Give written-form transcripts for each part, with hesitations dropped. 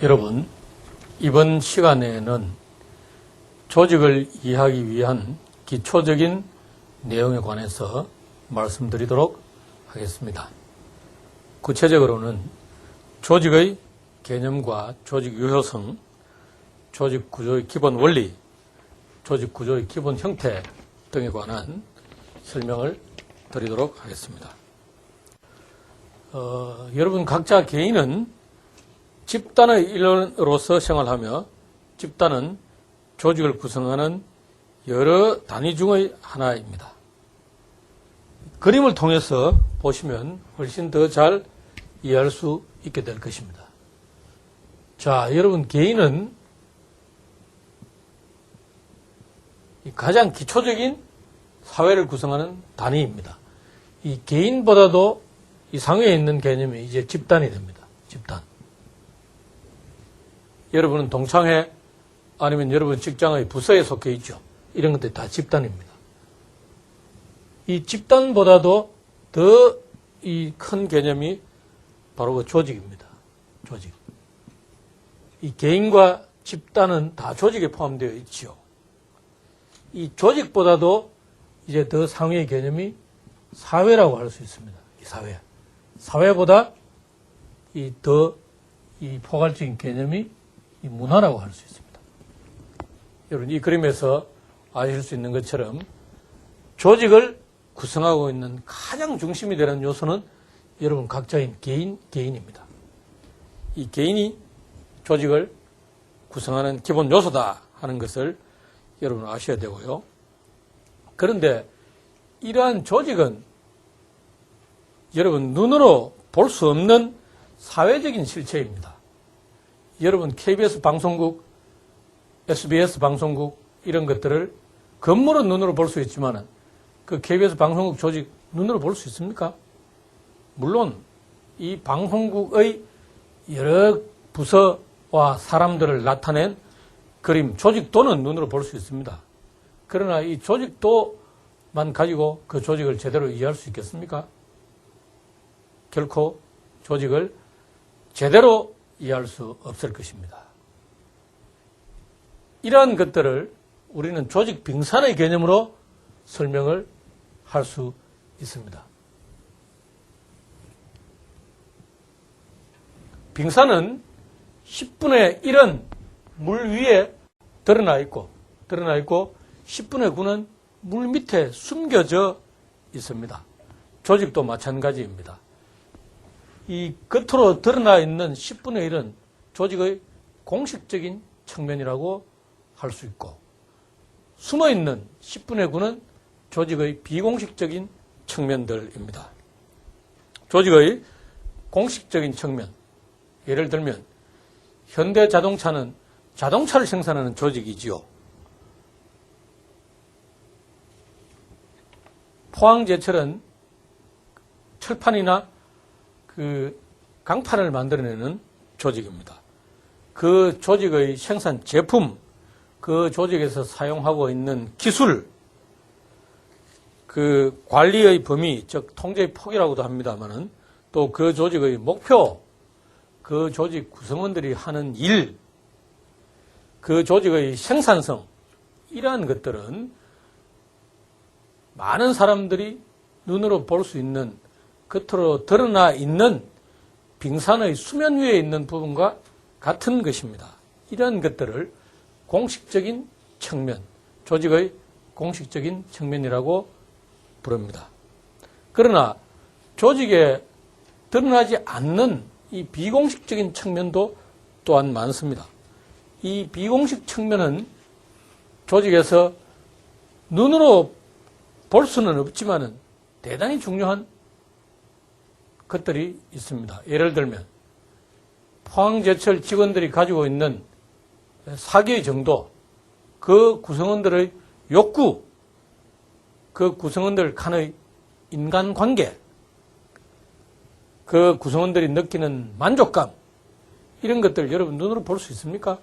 여러분, 이번 시간에는 조직을 이해하기 위한 기초적인 내용에 관해서 말씀드리도록 하겠습니다. 구체적으로는 조직의 개념과 조직 유효성, 조직 구조의 기본 원리, 조직 구조의 기본 형태 등에 관한 설명을 드리도록 하겠습니다. 여러분 각자 개인은 집단의 일원으로서 생활하며 집단은 조직을 구성하는 여러 단위 중의 하나입니다. 그림을 통해서 보시면 훨씬 더 잘 이해할 수 있게 될 것입니다. 자, 여러분 개인은 가장 기초적인 사회를 구성하는 단위입니다. 이 개인보다도 이 상위에 있는 개념이 이제 집단이 됩니다. 집단. 여러분은 동창회 아니면 여러분 직장의 부서에 속해 있죠. 이런 것들이 다 집단입니다. 이 집단보다도 더 이 큰 개념이 바로 그 조직입니다. 조직. 이 개인과 집단은 다 조직에 포함되어 있지요. 이 조직보다도 이제 더 상위의 개념이 사회라고 할 수 있습니다. 이 사회. 사회보다 이 포괄적인 개념이 이 문화라고 할 수 있습니다. 여러분, 이 그림에서 아실 수 있는 것처럼 조직을 구성하고 있는 가장 중심이 되는 요소는 여러분 각자인 개인입니다. 이 개인이 조직을 구성하는 기본 요소다 하는 것을 여러분 아셔야 되고요. 그런데 이러한 조직은 여러분 눈으로 볼 수 없는 사회적인 실체입니다. 여러분 KBS 방송국, SBS 방송국 이런 것들을 겉으로 눈으로 볼 수 있지만 그 KBS 방송국 조직 눈으로 볼 수 있습니까? 물론 이 방송국의 여러 부서와 사람들을 나타낸 그림, 조직도는 눈으로 볼 수 있습니다. 그러나 이 조직도만 가지고 그 조직을 제대로 이해할 수 있겠습니까? 결코 조직을 제대로 이해할 수 없을 것입니다. 이러한 것들을 우리는 조직 빙산의 개념으로 설명을 할 수 있습니다. 빙산은 10분의 1은 물 위에 드러나 있고 10분의 9는 물 밑에 숨겨져 있습니다. 조직도 마찬가지입니다. 이 겉으로 드러나 있는 10분의 1은 조직의 공식적인 측면이라고 할 수 있고 숨어있는 10분의 9는 조직의 비공식적인 측면들입니다. 조직의 공식적인 측면, 예를 들면 현대자동차는 자동차를 생산하는 조직이지요. 포항제철은 철판이나 그 강판을 만들어내는 조직입니다. 그 조직의 생산 제품, 그 조직에서 사용하고 있는 기술, 그 관리의 범위, 즉 통제의 폭이라고도 합니다만은 또 그 조직의 목표, 그 조직 구성원들이 하는 일, 그 조직의 생산성, 이러한 것들은 많은 사람들이 눈으로 볼 수 있는 겉으로 드러나 있는 빙산의 수면 위에 있는 부분과 같은 것입니다. 이러한 것들을 공식적인 측면, 조직의 공식적인 측면이라고 부릅니다. 그러나 조직에 드러나지 않는 이 비공식적인 측면도 또한 많습니다. 이 비공식 측면은 조직에서 눈으로 볼 수는 없지만은 대단히 중요한 것들이 있습니다. 예를 들면 포항제철 직원들이 가지고 있는 사기의 정도, 그 구성원들의 욕구, 그 구성원들 간의 인간관계, 그 구성원들이 느끼는 만족감, 이런 것들 여러분 눈으로 볼 수 있습니까?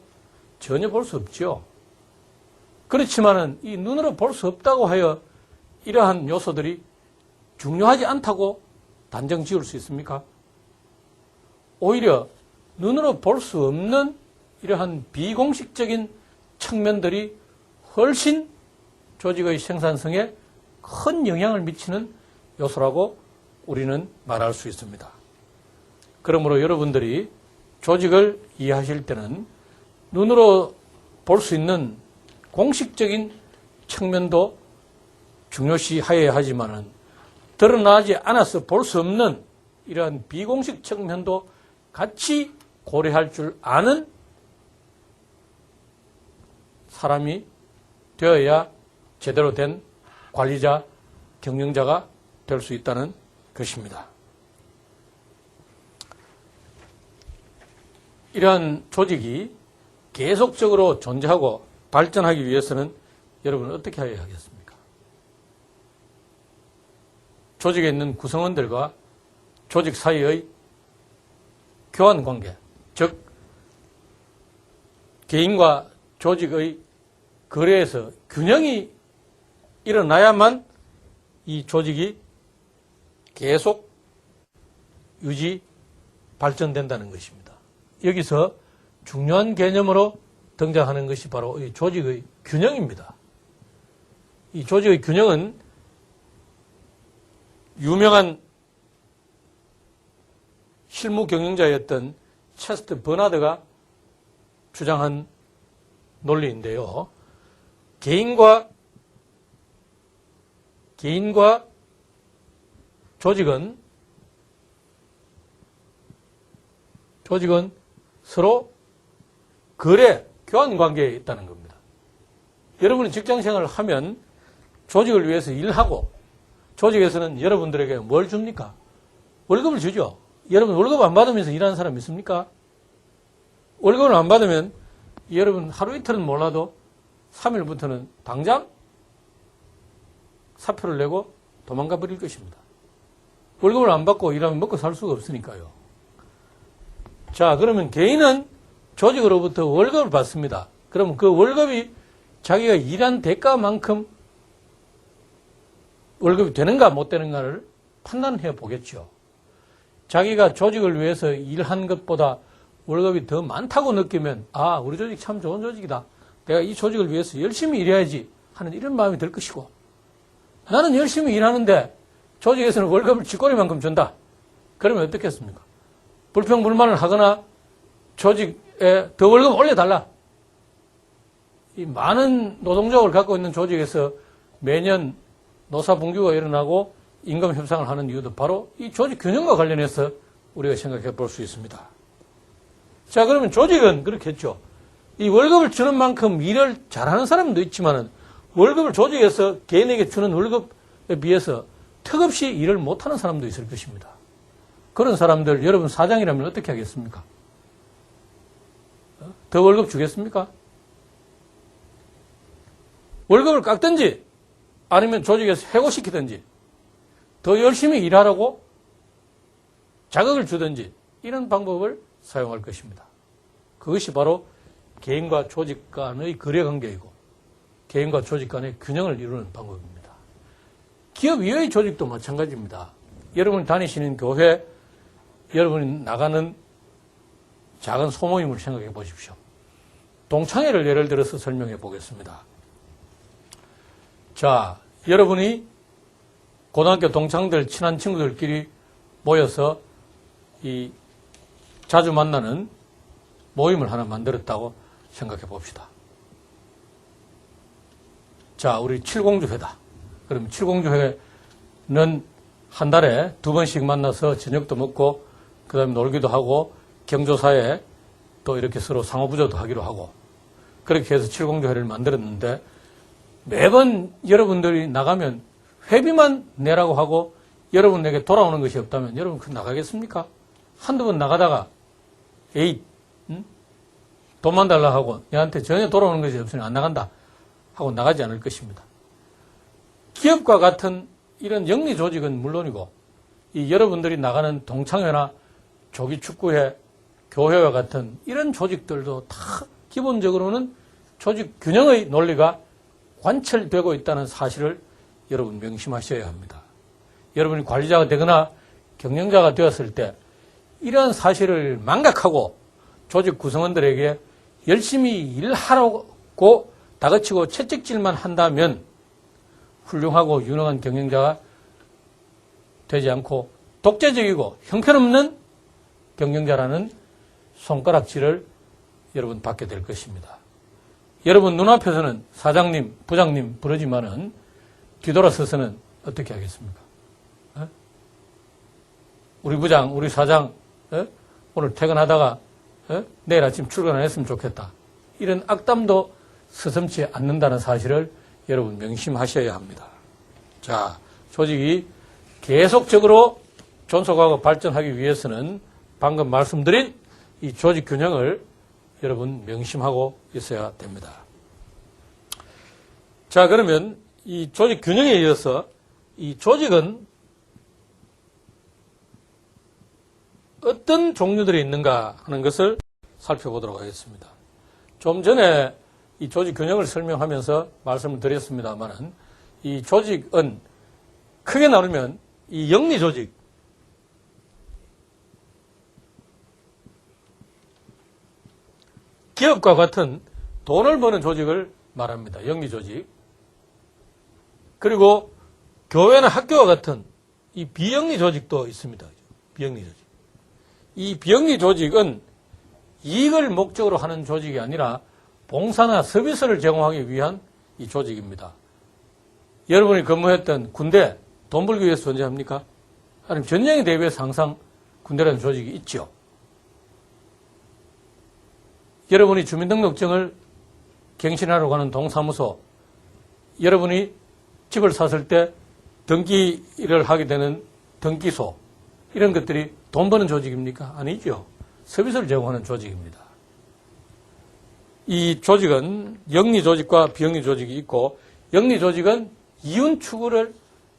전혀 볼 수 없죠. 그렇지만은 이 눈으로 볼 수 없다고 하여 이러한 요소들이 중요하지 않다고 단정 지을 수 있습니까? 오히려 눈으로 볼 수 없는 이러한 비공식적인 측면들이 훨씬 조직의 생산성에 큰 영향을 미치는 요소라고 우리는 말할 수 있습니다. 그러므로 여러분들이 조직을 이해하실 때는 눈으로 볼 수 있는 공식적인 측면도 중요시하여야 하지만은 드러나지 않아서 볼 수 없는 이러한 비공식 측면도 같이 고려할 줄 아는 사람이 되어야 제대로 된 관리자, 경영자가 될 수 있다는 것입니다. 이러한 조직이 계속적으로 존재하고 발전하기 위해서는 여러분은 어떻게 해야 하겠습니까? 조직에 있는 구성원들과 조직 사이의 교환관계, 즉 개인과 조직의 거래에서 균형이 일어나야만 이 조직이 계속 유지, 발전된다는 것입니다. 여기서 중요한 개념으로 등장하는 것이 바로 이 조직의 균형입니다. 이 조직의 균형은 유명한 실무 경영자였던 체스트 버나드가 주장한 논리인데요. 개인과 조직은 서로 거래, 교환 관계에 있다는 겁니다. 여러분이 직장 생활을 하면 조직을 위해서 일하고 조직에서는 여러분들에게 뭘 줍니까? 월급을 주죠. 여러분 월급 안 받으면서 일하는 사람 있습니까? 월급을 안 받으면 여러분 하루 이틀은 몰라도 3일부터는 당장 사표를 내고 도망가 버릴 것입니다. 월급을 안 받고 일하면 먹고 살 수가 없으니까요. 자, 그러면 개인은 조직으로부터 월급을 받습니다. 그러면 그 월급이 자기가 일한 대가만큼 월급이 되는가 못 되는가를 판단해 보겠죠. 자기가 조직을 위해서 일한 것보다 월급이 더 많다고 느끼면 아, 우리 조직 참 좋은 조직이다. 내가 이 조직을 위해서 열심히 일해야지 하는 이런 마음이 들 것이고, 나는 열심히 일하는데 조직에서는 월급을 쥐꼬리만큼 준다. 그러면 어떻겠습니까? 불평불만을 하거나 조직에 더 월급 올려달라. 이 많은 노동력을 갖고 있는 조직에서 매년 노사분규가 일어나고 임금 협상을 하는 이유도 바로 이 조직 균형과 관련해서 우리가 생각해 볼 수 있습니다. 자, 그러면 조직은 그렇겠죠. 이 월급을 주는 만큼 일을 잘하는 사람도 있지만은 월급을 조직에서 개인에게 주는 월급에 비해서 턱없이 일을 못하는 사람도 있을 것입니다. 그런 사람들 여러분 사장이라면 어떻게 하겠습니까? 더 월급 주겠습니까? 월급을 깎든지 아니면 조직에서 해고시키든지 더 열심히 일하라고 자극을 주든지 이런 방법을 사용할 것입니다. 그것이 바로 개인과 조직 간의 거래관계이고 개인과 조직 간의 균형을 이루는 방법입니다. 기업 이외의 조직도 마찬가지입니다. 여러분이 다니시는 교회, 여러분이 나가는 작은 소모임을 생각해 보십시오. 동창회를 예를 들어서 설명해 보겠습니다. 자, 여러분이 고등학교 동창들, 친한 친구들끼리 모여서 이 자주 만나는 모임을 하나 만들었다고 생각해 봅시다. 자, 우리 칠공주회다. 그럼 칠공주회는 한 달에 2번씩 만나서 저녁도 먹고 그 다음에 놀기도 하고 경조사에 또 이렇게 서로 상호부조도 하기로 하고 그렇게 해서 칠공주회를 만들었는데 매번 여러분들이 나가면 회비만 내라고 하고 여러분에게 돌아오는 것이 없다면 여러분 그 나가겠습니까? 한두 번 나가다가 에이 돈만 달라 하고 얘한테 전혀 돌아오는 것이 없으니 안 나간다 하고 나가지 않을 것입니다. 기업과 같은 이런 영리 조직은 물론이고 이 여러분들이 나가는 동창회나 조기축구회, 교회와 같은 이런 조직들도 다 기본적으로는 조직 균형의 논리가 관철되고 있다는 사실을 여러분 명심하셔야 합니다. 여러분이 관리자가 되거나 경영자가 되었을 때 이러한 사실을 망각하고 조직 구성원들에게 열심히 일하라고 다그치고 채찍질만 한다면 훌륭하고 유능한 경영자가 되지 않고 독재적이고 형편없는 경영자라는 손가락질을 여러분 받게 될 것입니다. 여러분 눈앞에서는 사장님, 부장님 부르지만은 뒤돌아서서는 어떻게 하겠습니까? 우리 부장, 우리 사장 오늘 퇴근하다가 내일 아침 출근 안 했으면 좋겠다. 이런 악담도 서슴지 않는다는 사실을 여러분 명심하셔야 합니다. 자, 조직이 계속적으로 존속하고 발전하기 위해서는 방금 말씀드린 이 조직 균형을 여러분 명심하고 있어야 됩니다. 자, 그러면 이 조직 균형에 이어서 이 조직은 어떤 종류들이 있는가 하는 것을 살펴보도록 하겠습니다. 좀 전에 이 조직 균형을 설명하면서 말씀을 드렸습니다만은 이 조직은 크게 나누면 이 영리 조직, 기업과 같은 돈을 버는 조직을 말합니다. 영리 조직. 그리고 교회나 학교와 같은 이 비영리 조직도 있습니다. 비영리 조직. 이 비영리 조직은 이익을 목적으로 하는 조직이 아니라 봉사나 서비스를 제공하기 위한 이 조직입니다. 여러분이 근무했던 군대, 돈 벌기 위해서 존재합니까? 아니면 전쟁에 대비해서 항상 군대라는 조직이 있죠. 여러분이 주민등록증을 갱신하러 가는 동사무소, 여러분이 집을 샀을 때 등기를 하게 되는 등기소, 이런 것들이 돈 버는 조직입니까? 아니죠. 서비스를 제공하는 조직입니다. 이 조직은 영리 조직과 비영리 조직이 있고, 영리 조직은 이윤 추구를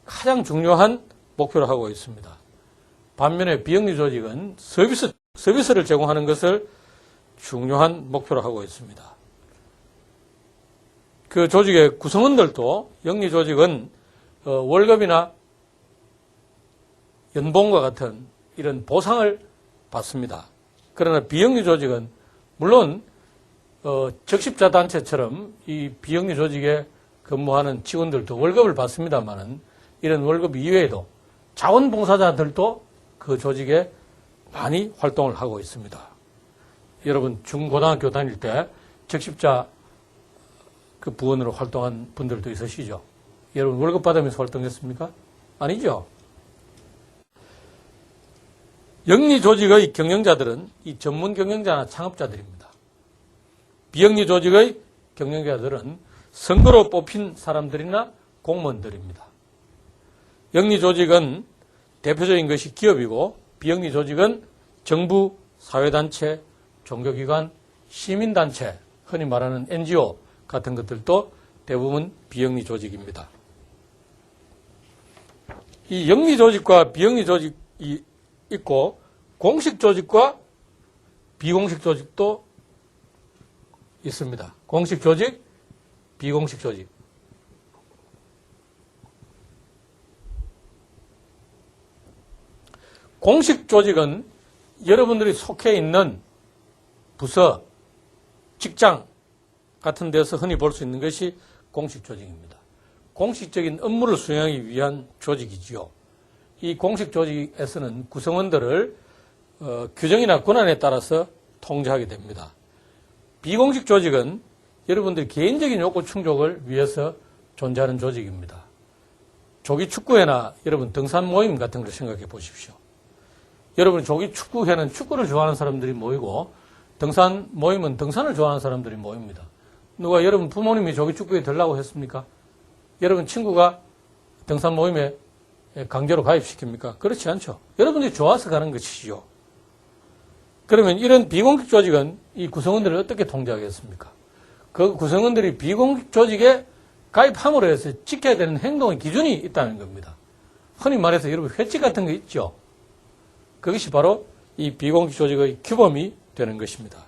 가장 중요한 목표로 하고 있습니다. 반면에 비영리 조직은 서비스를 제공하는 것을 중요한 목표로 하고 있습니다. 그 조직의 구성원들도 영리 조직은 월급이나 연봉과 같은 이런 보상을 받습니다. 그러나 비영리 조직은 물론 적십자 단체처럼 이 비영리 조직에 근무하는 직원들도 월급을 받습니다만은 이런 월급 이외에도 자원봉사자들도 그 조직에 많이 활동을 하고 있습니다. 여러분 중고등학교 다닐 때 적십자 그 부원으로 활동한 분들도 있으시죠? 여러분 월급 받으면서 활동했습니까? 아니죠. 영리 조직의 경영자들은 이 전문 경영자나 창업자들입니다. 비영리 조직의 경영자들은 선거로 뽑힌 사람들이나 공무원들입니다. 영리 조직은 대표적인 것이 기업이고 비영리 조직은 정부, 사회단체, 종교기관, 시민단체, 흔히 말하는 NGO 같은 것들도 대부분 비영리 조직입니다. 이 영리 조직과 비영리 조직이 있고 공식 조직과 비공식 조직도 있습니다. 공식 조직, 비공식 조직. 공식 조직은 여러분들이 속해 있는 부서, 직장 같은 데서 흔히 볼 수 있는 것이 공식 조직입니다. 공식적인 업무를 수행하기 위한 조직이지요. 이 공식 조직에서는 구성원들을 규정이나 권한에 따라서 통제하게 됩니다. 비공식 조직은 여러분들이 개인적인 욕구 충족을 위해서 존재하는 조직입니다. 조기 축구회나 여러분 등산 모임 같은 걸 생각해 보십시오. 여러분 조기 축구회는 축구를 좋아하는 사람들이 모이고 등산 모임은 등산을 좋아하는 사람들이 모입니다. 누가 여러분 부모님이 조기 축구에 들라고 했습니까? 여러분 친구가 등산 모임에 강제로 가입시킵니까? 그렇지 않죠. 여러분들이 좋아서 가는 것이죠. 그러면 이런 비공식 조직은 이 구성원들을 어떻게 통제하겠습니까? 그 구성원들이 비공식 조직에 가입함으로 해서 지켜야 되는 행동의 기준이 있다는 겁니다. 흔히 말해서 여러분 회칙 같은 거 있죠. 그것이 바로 이 비공식 조직의 규범이 되는 것입니다.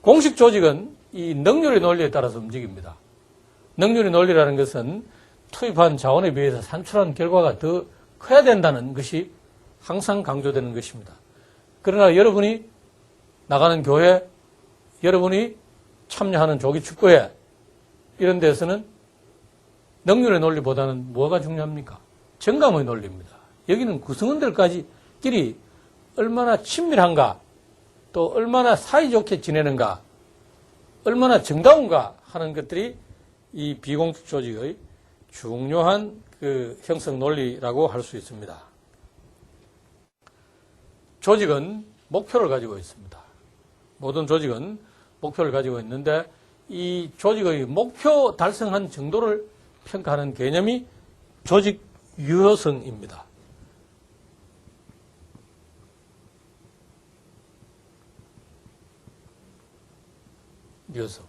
공식 조직은 이 능률의 논리에 따라서 움직입니다. 능률의 논리라는 것은 투입한 자원에 비해서 산출한 결과가 더 커야 된다는 것이 항상 강조되는 것입니다. 그러나 여러분이 나가는 교회, 여러분이 참여하는 조기축구회, 이런 데서는 능률의 논리보다는 뭐가 중요합니까? 정감의 논리입니다. 여기는 구성원들끼리 얼마나 친밀한가, 또 얼마나 사이좋게 지내는가, 얼마나 정다운가 하는 것들이 이 비공식 조직의 중요한 그 형성 논리라고 할 수 있습니다. 조직은 목표를 가지고 있습니다. 모든 조직은 목표를 가지고 있는데 이 조직의 목표 달성한 정도를 평가하는 개념이 조직 유효성입니다. 유효성.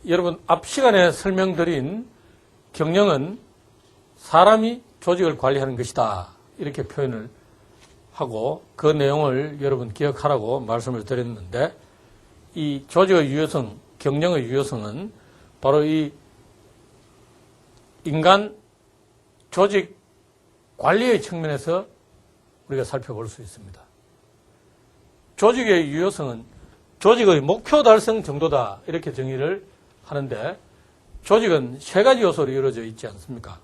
여러분 앞 시간에 설명드린 경영은 사람이 조직을 관리하는 것이다. 이렇게 표현을 하고 그 내용을 여러분 기억하라고 말씀을 드렸는데 이 조직의 유효성, 경영의 유효성은 바로 이 인간 조직 관리의 측면에서 우리가 살펴볼 수 있습니다. 조직의 유효성은 조직의 목표 달성 정도다 이렇게 정의를 하는데 조직은 세 가지 요소로 이루어져 있지 않습니까?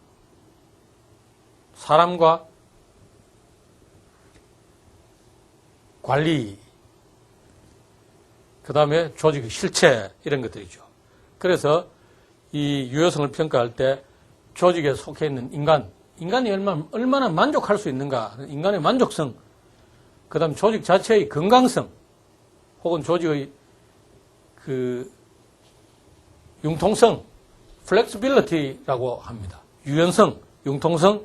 사람과 관리, 그 다음에 조직의 실체 이런 것들이죠. 그래서 이 유효성을 평가할 때 조직에 속해 있는 인간이 얼마나 만족할 수 있는가, 인간의 만족성, 그 다음 조직 자체의 건강성, 혹은 조직의 그 융통성, flexibility라고 합니다. 유연성, 융통성,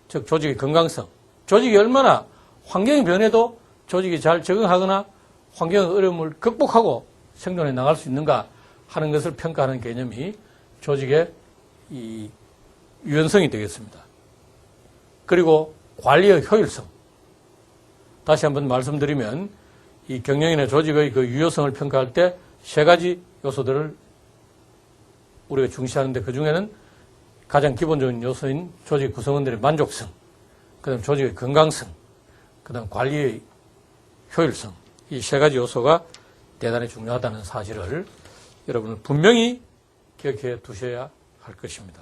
즉 조직의 건강성, 조직이 얼마나 환경의 변해도 조직이 잘 적응하거나 환경의 어려움을 극복하고 생존해 나갈 수 있는가 하는 것을 평가하는 개념이 조직의 이 유연성이 되겠습니다. 그리고 관리의 효율성. 다시 한번 말씀드리면 이 경영인의 조직의 그 유효성을 평가할 때 세 가지 요소들을 우리가 중시하는데 그 중에는 가장 기본적인 요소인 조직 구성원들의 만족성, 그 다음 조직의 건강성, 그 다음 관리의 효율성, 이 세 가지 요소가 대단히 중요하다는 사실을 여러분은 분명히 기억해 두셔야 할 것입니다.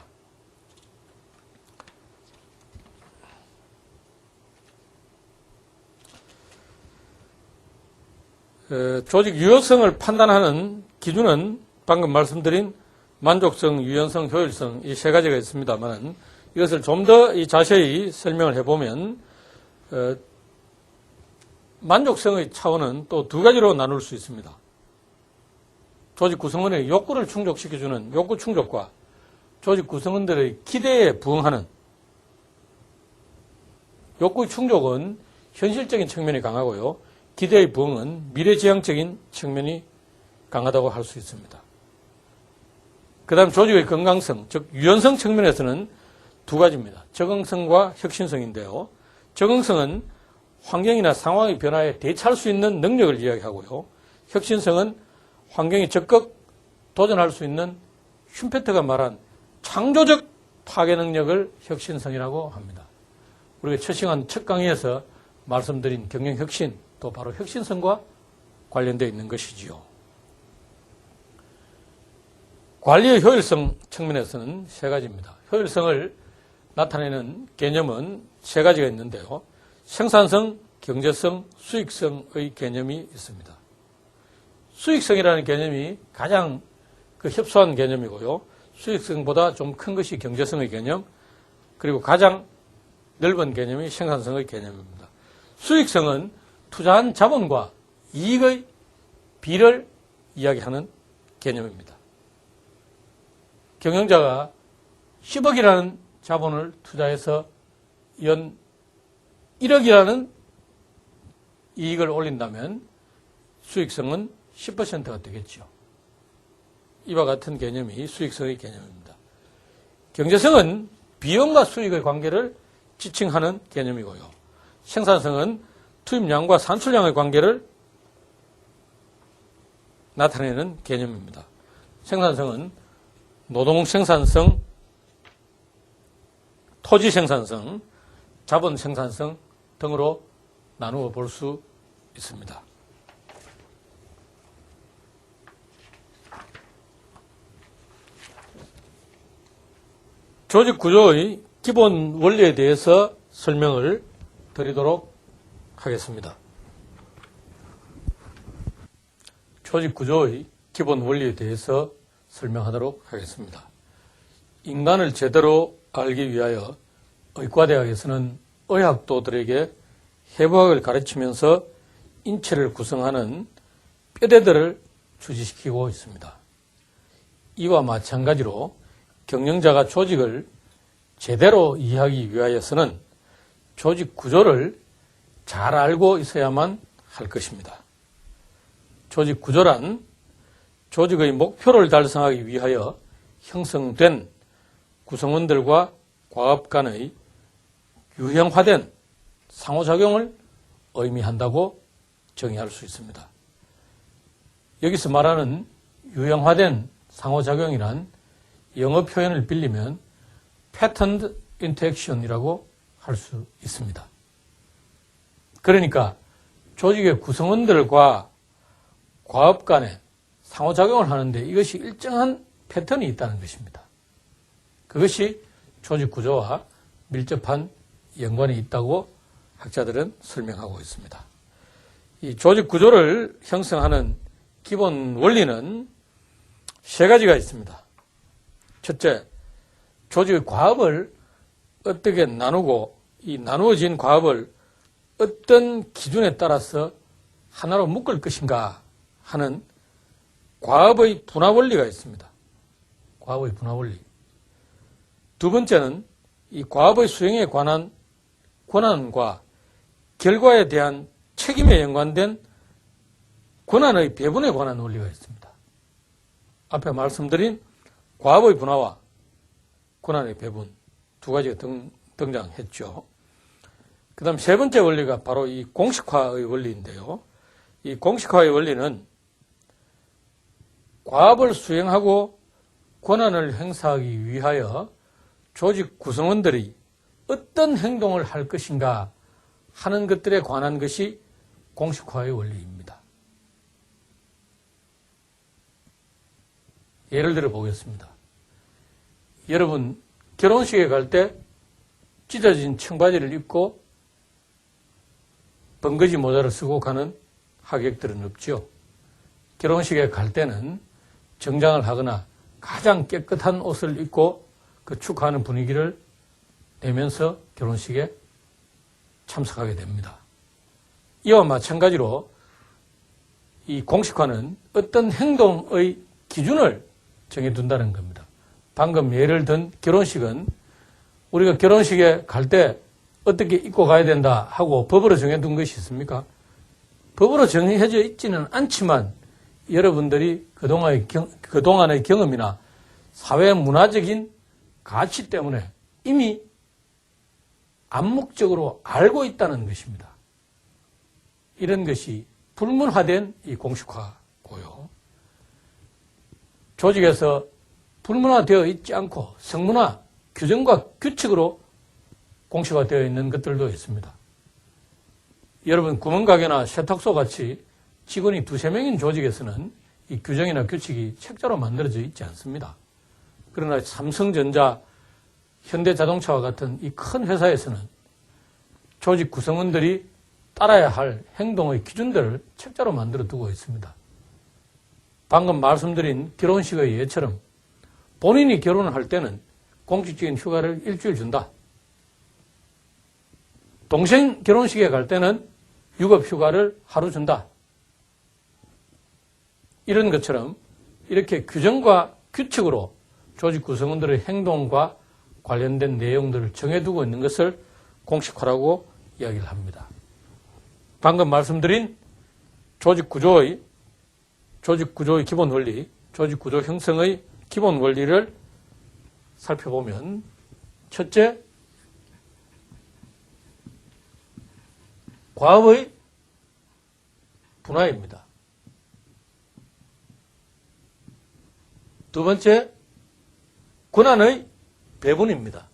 조직 유효성을 판단하는 기준은 방금 말씀드린 만족성, 유연성, 효율성 이 세 가지가 있습니다만 이것을 좀 더 자세히 설명을 해보면 만족성의 차원은 또 두 가지로 나눌 수 있습니다. 조직 구성원의 욕구를 충족시켜주는 욕구 충족과 조직 구성원들의 기대에 부응하는 욕구 충족은 현실적인 측면이 강하고요. 기대의 부응은 미래지향적인 측면이 강하다고 할 수 있습니다. 그 다음 조직의 건강성, 즉 유연성 측면에서는 두 가지입니다. 적응성과 혁신성인데요. 적응성은 환경이나 상황의 변화에 대처할 수 있는 능력을 이야기하고요. 혁신성은 환경에 적극 도전할 수 있는 슌페트가 말한 창조적 파괴 능력을 혁신성이라고 합니다. 우리가 첫 시간 첫 강의에서 말씀드린 경영혁신, 또 바로 혁신성과 관련되어 있는 것이지요. 관리의 효율성 측면에서는 세 가지입니다. 효율성을 나타내는 개념은 세 가지가 있는데요. 생산성, 경제성, 수익성의 개념이 있습니다. 수익성이라는 개념이 가장 협소한 개념이고요. 수익성보다 좀 큰 것이 경제성의 개념, 그리고 가장 넓은 개념이 생산성의 개념입니다. 수익성은 투자한 자본과 이익의 비를 이야기하는 개념입니다. 경영자가 10억이라는 자본을 투자해서 연 1억이라는 이익을 올린다면 수익성은 10%가 되겠죠. 이와 같은 개념이 수익성의 개념입니다. 경제성은 비용과 수익의 관계를 지칭하는 개념이고요. 생산성은 투입량과 산출량의 관계를 나타내는 개념입니다. 생산성은 노동 생산성, 토지 생산성, 자본 생산성 등으로 나누어 볼 수 있습니다. 조직 구조의 기본 원리에 대해서 설명을 드리도록 하겠습니다. 조직 구조의 기본 원리에 대해서 설명하도록 하겠습니다. 인간을 제대로 알기 위하여 의과대학에서는 의학도들에게 해부학을 가르치면서 인체를 구성하는 뼈대들을 주지시키고 있습니다. 이와 마찬가지로 경영자가 조직을 제대로 이해하기 위하여서는 조직 구조를 잘 알고 있어야만 할 것입니다. 조직 구조란 조직의 목표를 달성하기 위하여 형성된 구성원들과 과업 간의 유형화된 상호작용을 의미한다고 정의할 수 있습니다. 여기서 말하는 유형화된 상호작용이란 영어 표현을 빌리면 patterned interaction이라고 할 수 있습니다. 그러니까 조직의 구성원들과 과업 간에 상호작용을 하는데 이것이 일정한 패턴이 있다는 것입니다. 그것이 조직 구조와 밀접한 연관이 있다고 학자들은 설명하고 있습니다. 이 조직 구조를 형성하는 기본 원리는 세 가지가 있습니다. 첫째, 조직의 과업을 어떻게 나누고 이 나누어진 과업을 어떤 기준에 따라서 하나로 묶을 것인가 하는 과업의 분화 원리가 있습니다. 과업의 분화 원리. 두 번째는 이 과업의 수행에 관한 권한과 결과에 대한 책임에 연관된 권한의 배분에 관한 원리가 있습니다. 앞에 말씀드린 과업의 분화와 권한의 배분 두 가지가 등장했죠. 그 다음 세 번째 원리가 바로 이 공식화의 원리인데요. 이 공식화의 원리는 과업을 수행하고 권한을 행사하기 위하여 조직 구성원들이 어떤 행동을 할 것인가 하는 것들에 관한 것이 공식화의 원리입니다. 예를 들어 보겠습니다. 여러분 결혼식에 갈 때 찢어진 청바지를 입고 번거지 모자를 쓰고 가는 하객들은 없죠. 결혼식에 갈 때는 정장을 하거나 가장 깨끗한 옷을 입고 그 축하하는 분위기를 내면서 결혼식에 참석하게 됩니다. 이와 마찬가지로 이 공식화는 어떤 행동의 기준을 정해둔다는 겁니다. 방금 예를 든 결혼식은 우리가 결혼식에 갈 때 어떻게 입고 가야 된다 하고 법으로 정해둔 것이 있습니까? 법으로 정해져 있지는 않지만 여러분들이 그동안의 경험이나 사회 문화적인 가치 때문에 이미 암묵적으로 알고 있다는 것입니다. 이런 것이 불문화된 이 공식화고요. 조직에서 불문화되어 있지 않고 성문화, 규정과 규칙으로 공식화되어 있는 것들도 있습니다. 여러분 구멍가게나 세탁소 같이 직원이 두세 명인 조직에서는 이 규정이나 규칙이 책자로 만들어져 있지 않습니다. 그러나 삼성전자, 현대자동차와 같은 이 큰 회사에서는 조직 구성원들이 따라야 할 행동의 기준들을 책자로 만들어 두고 있습니다. 방금 말씀드린 결혼식의 예처럼 본인이 결혼을 할 때는 공식적인 휴가를 일주일 준다. 동생 결혼식에 갈 때는 유급 휴가를 하루 준다. 이런 것처럼 이렇게 규정과 규칙으로 조직 구성원들의 행동과 관련된 내용들을 정해두고 있는 것을 공식화라고 이야기를 합니다. 방금 말씀드린 조직 구조의 기본 원리, 조직 구조 형성의 기본 원리를 살펴보면 첫째, 과업의 분화입니다. 두 번째, 권한의 배분입니다.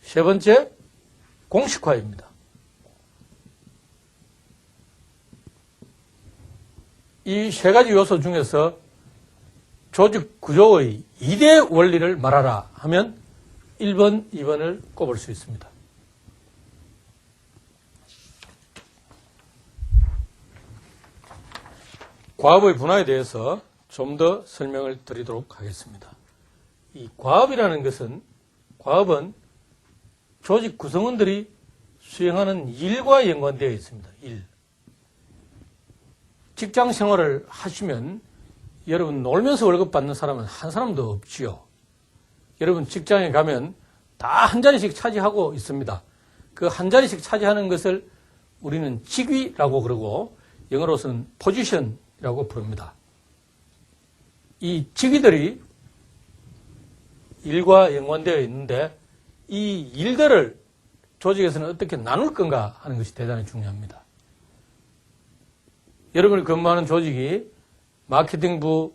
세 번째, 공식화입니다. 이 세 가지 요소 중에서 조직 구조의 2대 원리를 말하라 하면 1번, 2번을 꼽을 수 있습니다. 과업의 분화에 대해서 좀 더 설명을 드리도록 하겠습니다. 이 과업이라는 것은, 과업은 조직 구성원들이 수행하는 일과 연관되어 있습니다. 일. 직장 생활을 하시면 여러분 놀면서 월급 받는 사람은 한 사람도 없지요. 여러분 직장에 가면 다 한 자리씩 차지하고 있습니다. 그 한 자리씩 차지하는 것을 우리는 직위라고 그러고 영어로서는 포지션이라고 부릅니다. 이 직위들이 일과 연관되어 있는데 이 일들을 조직에서는 어떻게 나눌 건가 하는 것이 대단히 중요합니다. 여러분이 근무하는 조직이 마케팅부,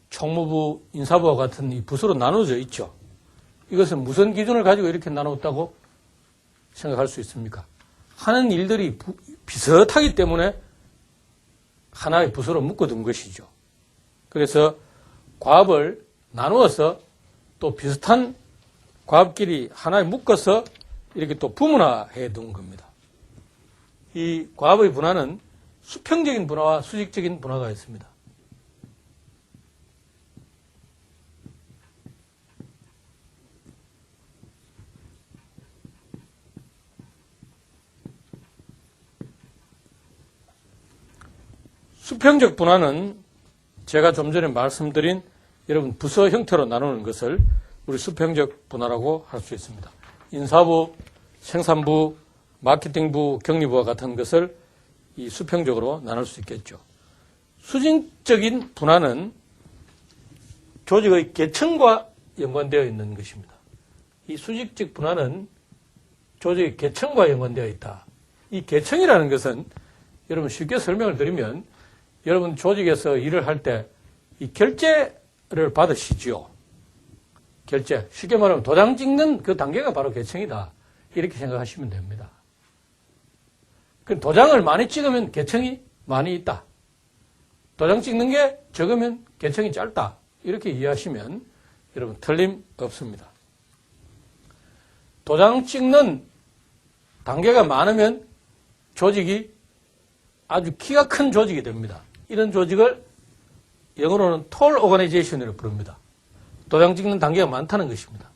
총무부, 인사부와 같은 이 부서로 나눠져 있죠. 이것은 무슨 기준을 가지고 이렇게 나눴다고 생각할 수 있습니까? 하는 일들이 비슷하기 때문에 하나의 부서로 묶어둔 것이죠. 그래서 과업을 나누어서 또 비슷한 과업끼리 하나에 묶어서 이렇게 또 부문화해 둔 겁니다. 이 과업의 분화는 수평적인 분화와 수직적인 분화가 있습니다. 수평적 분화는 제가 좀 전에 말씀드린 여러분 부서 형태로 나누는 것을 우리 수평적 분화라고 할 수 있습니다. 인사부, 생산부, 마케팅부, 격리부와 같은 것을 이 수평적으로 나눌 수 있겠죠. 수직적인 분화는 조직의 계층과 연관되어 있는 것입니다. 이 수직적 분화는 조직의 계층과 연관되어 있다. 이 계층이라는 것은 여러분 쉽게 설명을 드리면 여러분 조직에서 일을 할 때 이 결제를 받으시지요. 결제. 쉽게 말하면 도장 찍는 그 단계가 바로 계층이다. 이렇게 생각하시면 됩니다. 그 도장을 많이 찍으면 계층이 많이 있다. 도장 찍는 게 적으면 계층이 짧다. 이렇게 이해하시면 여러분 틀림없습니다. 도장 찍는 단계가 많으면 조직이 아주 키가 큰 조직이 됩니다. 이런 조직을 영어로는 tall organization이라고 부릅니다. 도장 찍는 단계가 많다는 것입니다.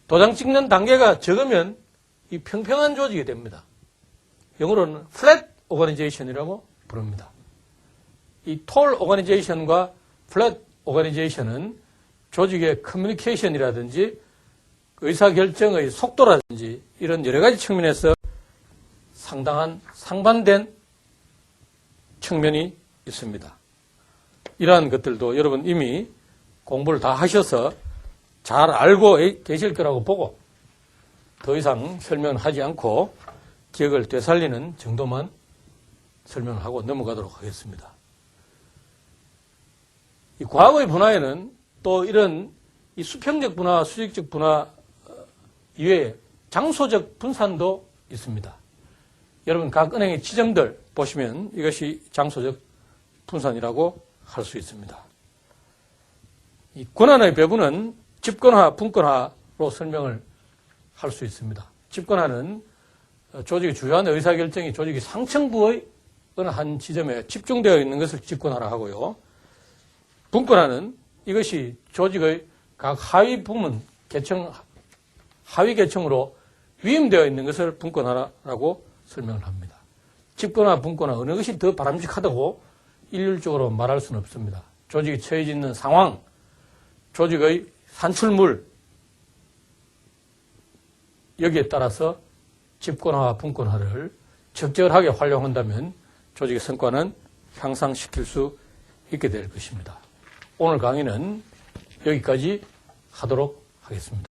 도장 찍는 단계가 적으면 이 평평한 조직이 됩니다. 영어로는 flat organization이라고 부릅니다. 이 tall organization과 flat organization은 조직의 커뮤니케이션이라든지 의사결정의 속도라든지 이런 여러 가지 측면에서 상당한 상반된 측면이 있습니다. 이러한 것들도 여러분 이미 공부를 다 하셔서 잘 알고 계실 거라고 보고 더 이상 설명을 하지 않고 기억을 되살리는 정도만 설명을 하고 넘어가도록 하겠습니다. 이 과거의 분화에는 또 이런 이 수평적 분화, 수직적 분화 이외에 장소적 분산도 있습니다. 여러분 각 은행의 지점들 보시면 이것이 장소적 분산이라고 할 수 있습니다. 이 권한의 배분은 집권화, 분권화로 설명을 할 수 있습니다. 집권화는 조직의 주요한 의사결정이 조직의 상층부의 어느 한 지점에 집중되어 있는 것을 집권화라 하고요. 분권화는 이것이 조직의 각 하위 부문, 계층, 하위 계층으로 위임되어 있는 것을 분권화라고 설명을 합니다. 집권화, 분권화 어느 것이 더 바람직하다고 일률적으로 말할 수는 없습니다. 조직이 처해져 있는 상황, 조직의 산출물 여기에 따라서 집권화와 분권화를 적절하게 활용한다면 조직의 성과는 향상시킬 수 있게 될 것입니다. 오늘 강의는 여기까지 하도록 하겠습니다.